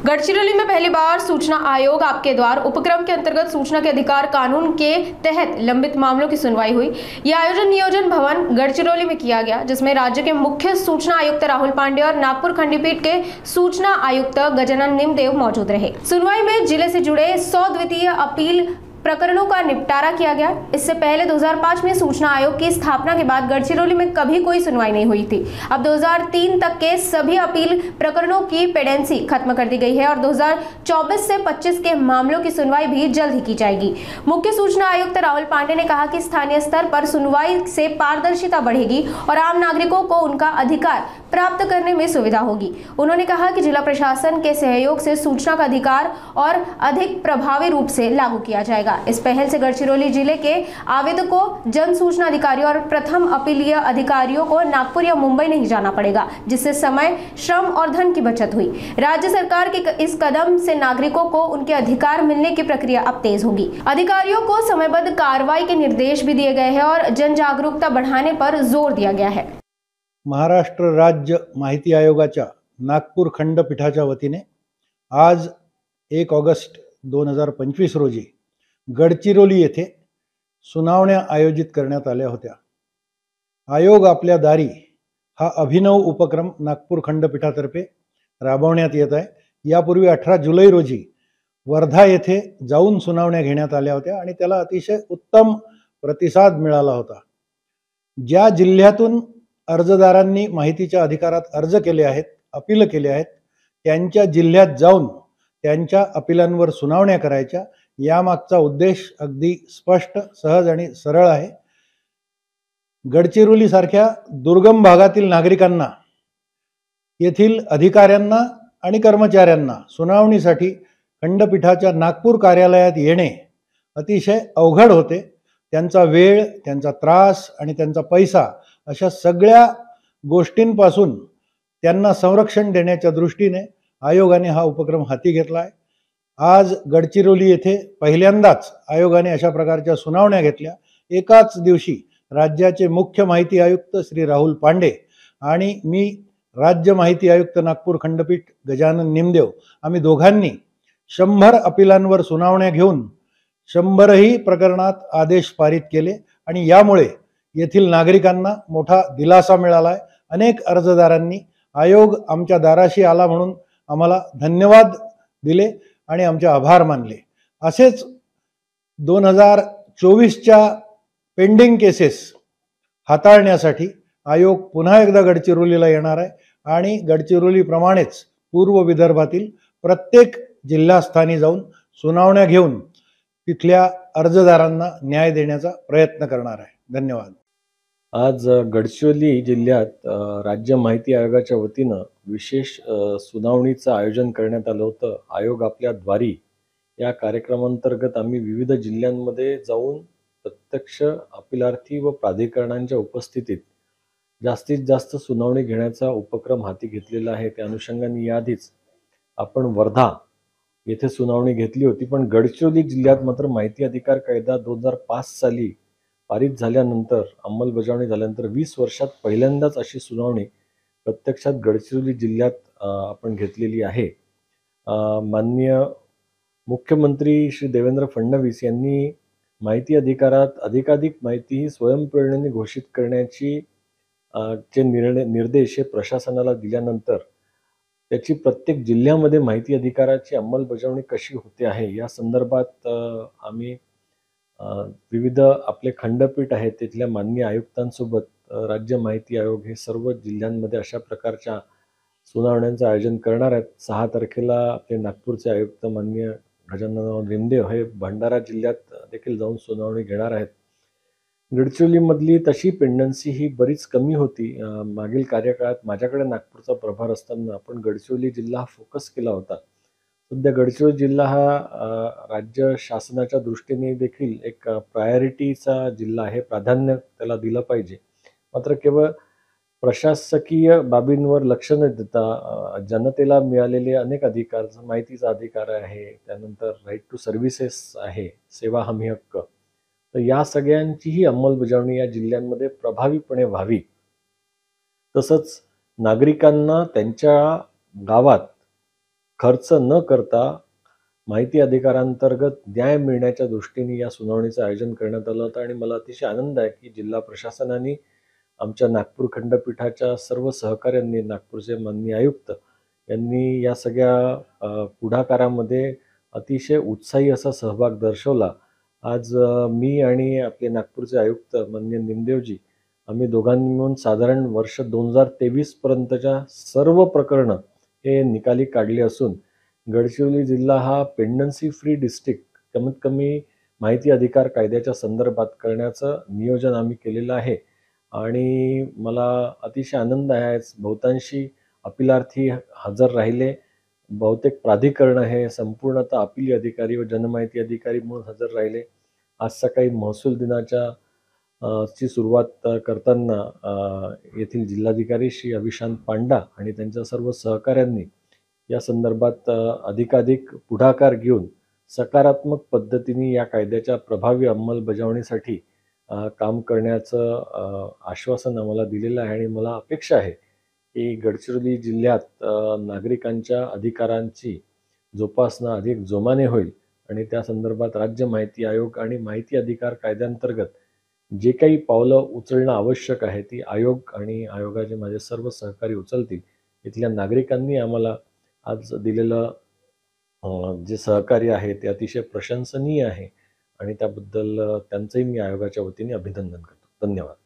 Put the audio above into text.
गढ़चिरौली में पहली बार सूचना आयोग आपके द्वार उपक्रम के अंतर्गत सूचना के अधिकार कानून के तहत लंबित मामलों की सुनवाई हुई। यह आयोजन नियोजन भवन गढ़चिरौली में किया गया, जिसमें राज्य के मुख्य सूचना आयुक्त राहुल पांडे और नागपुर खंडपीठ के सूचना आयुक्त गजानन निमदेव मौजूद रहे। सुनवाई में जिले से जुड़े 100 द्वितीय अपील प्रकरणों का निपटारा किया गया। इससे पहले 2005 में सूचना आयोग की स्थापना के बाद गढ़चिरौली में कभी कोई सुनवाई नहीं हुई थी। अब 2003 तक के सभी अपील प्रकरणों की पेडेंसी खत्म कर दी गई है और 2024 से 25 के मामलों की सुनवाई भी जल्द ही की जाएगी। मुख्य सूचना आयुक्त राहुल पांडे ने कहा कि स्थानीय स्तर पर सुनवाई से पारदर्शिता बढ़ेगी और आम नागरिकों को उनका अधिकार प्राप्त करने में सुविधा होगी। उन्होंने कहा कि जिला प्रशासन के सहयोग से सूचना का अधिकार और अधिक प्रभावी रूप से लागू किया जाएगा। इस पहल से गढ़चिरौली जिले के आवेदकों, जन सूचना अधिकारियों और प्रथम अपीलीय अधिकारियों को नागपुर या मुंबई नहीं जाना पड़ेगा, जिससे समय, श्रम और धन की बचत हुई। राज्य सरकार के इस कदम से नागरिकों को उनके अधिकार मिलने की प्रक्रिया अब तेज होगी। अधिकारियों को समयबद्ध कार्रवाई के निर्देश भी दिए गए हैं और जन जागरूकता बढ़ाने पर जोर दिया गया है। महाराष्ट्र राज्य माहिती आयोगाच्या नागपूर खंडपीठाच्या वतीने आज 1 ऑगस्ट 2025 रोजी गडचिरोली येथे सुनावण्या आयोजित करण्यात आल्या होत्या। आयोग आपल्या दारी हा अभिनव उपक्रम नागपूर खंडपीठातर्फे राबवण्यात येत आहे। यापूर्वी 18 जुलै रोजी वर्धा येथे जाऊन सुनावण्या घेण्यात आल्या होत्या आणि त्याला अतिशय उत्तम प्रतिसाद मिळाला होता। ज्या जिल्ह्यातून अर्जदारांनी माहितीच्या अधिकारात अर्ज केले आहेत, अपील केले आहेत, त्यांच्या जिल्ह्यात जाऊन त्यांच्या अपिलांवर सुनावण्या करायच्या, यामागचा उद्देश अगदी स्पष्ट, सहज आणि सरळ आहे। गडचिरोली सारख्या दुर्गम भागातील नागरिकांना, येथील अधिकाऱ्यांना आणि कर्मचाऱ्यांना सुनावणीसाठी खंडपीठाच्या नागपूर कार्यालयात येणे अतिशय अवघड होते। त्यांचा वेळ, त्यांचा त्रास आणि त्यांचा पैसा अशा सगळ्या गोष्टींपासून त्यांना संरक्षण देण्याच्या दृष्टीने आयोगाने हा उपक्रम हाती घेतला आहे। आज गडचिरोली येथे पहिल्यांदाच आयोगाने अशा प्रकारच्या सुनावण्या घेतल्या। एकाच दिवशी राज्याचे मुख्य माहिती आयुक्त श्री राहुल पांडे आणि मी राज्य माहिती आयुक्त नागपूर खंडपीठ गजानन निमदेव आम्ही दोघांनी 100 अपिलांवर सुनावण्या घेऊन 100ही प्रकरणात आदेश पारित केले आणि यामुळे येथील नागरिकांना मोठा दिलासा मिळाला आहे। अनेक अर्जदारांनी आयोग आमच्या दाराशी आला म्हणून आम्हाला धन्यवाद दिले आणि आमचे आभार मानले। असेच 2024च्या पेंडिंग केसेस हाताळण्यासाठी आयोग पुन्हा एकदा गडचिरोलीला येणार आहे आणि गडचिरोली प्रमाणेच पूर्व विदर्भातील प्रत्येक जिल्हास्थानी जाऊन सुनावण्या घेऊन तिथल्या अर्जदारांना न्याय देण्याचा प्रयत्न करणार आहे। धन्यवाद। आज गडचिरोली जिल्ह्यात राज्य माहिती आयोगाच्या वतीनं विशेष सुनावणीचं आयोजन करण्यात आलं होतं। आयोग आपल्या द्वारी या कार्यक्रमांतर्गत आम्ही विविध जिल्ह्यांमध्ये जाऊन प्रत्यक्ष अपिलार्थी व प्राधिकरणांच्या उपस्थितीत जास्तीत जास्त सुनावणी घेण्याचा उपक्रम हाती घेतलेला आहे। त्या अनुषंगाने याआधीच आपण वर्धा येथे सुनावणी घेतली होती, पण गडचिरोली जिल्ह्यात मात्र माहिती अधिकार कायदा 2005 साली पारित झाल्यानंतर, अंमलबजावणी झाल्यानंतर 20 वर्षात पहिल्यांदाच अशी सुनावणी प्रत्यक्षात गडचिरोली जिल्ह्यात आपण घेतलेली आहे। माननीय मुख्यमंत्री श्री देवेंद्र फडणवीस यांनी माहिती अधिकारात अधिकाधिक माहिती स्वयंप्रेरणेने घोषित करण्याची निर्देश हे प्रशासनाला दिल्यानंतर त्याची प्रत्येक जिल्ह्यामध्ये माहिती अधिकाराची अंमलबजावणी कशी होते आहे या संदर्भात आम्ही विविध आपले खंडपीठ आहेत तिथल्या माननीय आयुक्तांसोबत राज्य माहिती आयोग हे सर्व जिल्ह्यांमध्ये अशा प्रकारच्या सुनावण्यांचं आयोजन करणार आहेत। 6 तारखेला आपले नागपूरचे आयुक्त माननीय गजानन निमदेव हे भंडारा जिल्ह्यात देखील जाऊन सुनावणी घेणार आहेत। गडचिरोलीमधली तशी पेंडन्सी ही बरीच कमी होती। मागील कार्यकाळात माझ्याकडे नागपूरचा प्रभार असताना आपण गडचिरोली जिल्हा फोकस केला होता। सध्या गडचिरोली जिल्हा हा राज्य शासनाच्या दृष्टीने देखील एक प्रायोरिटीचा जिल्हा आहे, प्राधान्य त्याला दिलं पाहिजे। मात्र केवळ प्रशासकीय बाबींवर लक्ष न देता जनतेला मिळालेले अनेक अधिकार, माहितीचा अधिकार आहे, त्यानंतर राईट टू सर्व्हिसेस आहे, सेवा हमी हक्क, तर या सगळ्यांचीही अंमलबजावणी या जिल्ह्यांमध्ये प्रभावीपणे व्हावी। तसंच नागरिकांना त्यांच्या गावात खर्च न करता माहिती अधिकारांतर्गत न्याय मिळण्याच्या दृष्टीने या सुनावणीचं आयोजन करण्यात आलं होतं आणि मला अतिशय आनंद आहे की जिल्हा प्रशासनाने आमच्या नागपूर खंडपीठाच्या सर्व सहकाऱ्यांनी, नागपूरचे माननीय आयुक्त यांनी या सगळ्या पुढाकारामध्ये अतिशय उत्साही असा सहभाग दर्शवला. आज मी आणि आपले नागपूरचे आयुक्त माननीय निमदेवजी आम्ही दोघांनी मिळून साधारण वर्ष 2023 पर्यंतच्या सर्व प्रकरणं हे निकाली काढली असून गडचिरोली जिल्हा हा पेंडन्सी फ्री डिस्ट्रिक्ट कमीत कमी माहिती अधिकार कायद्याच्या संदर्भात करण्याचं नियोजन आम्ही केलेलं आहे आणि मला अतिशय आनंद आहे. बहुतांशी अपिलार्थी हजर राहिले. बहुतेक प्राधिकरण हे संपूर्णतः अपिली अधिकारी व जनमाहिती अधिकारी म्हणून हजर राहिले. आज सकाळी महसूल दिनाच्या ची सुरुवात करताना येथील जिल्हाधिकारी श्री अविशांत पांडा आणि त्यांच्या सर्व सहकाऱ्यांनी या संदर्भात अधिकाधिक पुढाकार घेऊन सकारात्मक पद्धतीने या कायद्याच्या प्रभावी अंमलबजावणीसाठी काम करण्याचं आश्वासन आम्हाला दिलेलं आहे आणि मला अपेक्षा आहे की गडचिरोली जिल्ह्यात नागरिकांच्या अधिकारांची जोपासना अधिक जोमाने होईल आणि त्या संदर्भात राज्य माहिती आयोग आणि माहिती अधिकार कायद्यांतर्गत जे काही पावलं उचलणं आवश्यक आहे ती आयोग आणि आयोगाचे माझे सर्व सहकारी उचलतील. इथल्या नागरिकांनी आम्हाला आज दिलेलं जे सहकार्य आहे ते अतिशय प्रशंसनीय आहे आणि त्याबद्दल त्यांचंही मी आयोगाच्या वतीने अभिनंदन करतो. धन्यवाद.